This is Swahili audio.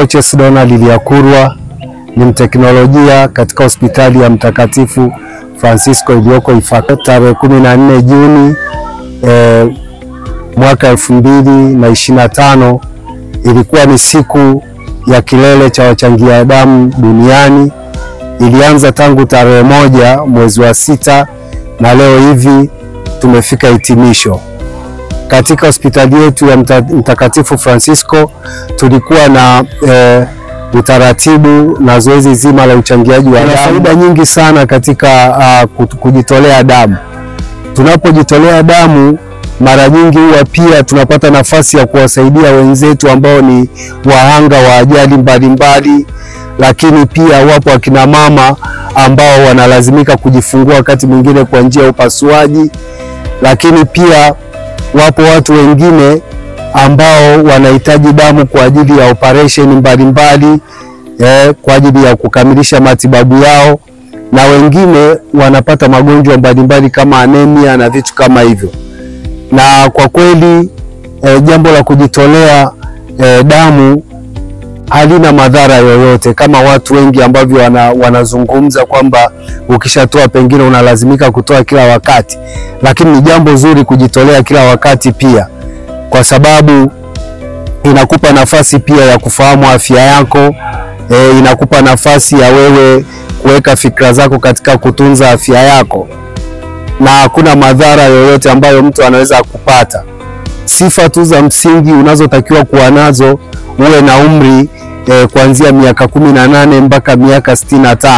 Coaches Donald Lyakurwa ni mteknolojia katika hospitali ya Mtakatifu Francisco iliyoko Ifakara. Tarehe 14 Juni mwaka 2025 ilikuwa ni siku ya kilele cha wachangia damu duniani. Ilianza tangu tarehe 1 mwezi wa 6 na leo hivi tumefika hitimisho. Katika hospitali yetu ya Mtakatifu Francisco tulikuwa na utaratibu na zoezi zima la uchangiaji wa damu. Faida nyingi sana katika kujitolea damu. Tunapojitolea damu mara nyingi huwa pia tunapata nafasi ya kuwasaidia wenzetu ambao ni wahanga wa ajali mbalimbali, lakini pia wapo akina mama ambao wanalazimika kujifungua wakati mwingine kwa njia ya upasuaji, lakini pia wapo watu wengine ambao wanahitaji damu kwa ajili ya operation mbalimbali kwa ajili ya kukamilisha matibabu yao, na wengine wanapata magonjwa mbalimbali kama anemia na vitu kama hivyo. Na kwa kweli jambo la kujitolea damu halina madhara yoyote kama watu wengi ambavyo wanazungumza kwamba ukishatoa pengine unalazimika kutoa kila wakati, lakini ni jambo zuri kujitolea kila wakati pia, kwa sababu inakupa nafasi pia ya kufahamu afya yako, inakupa nafasi ya wewe kuweka fikra zako katika kutunza afya yako, na hakuna madhara yoyote ambayo mtu anaweza kupata. Sifa tu za msingi unazotakiwa kuwa nazo, uwe na umri kuanzia miaka 18 mpaka miaka 65.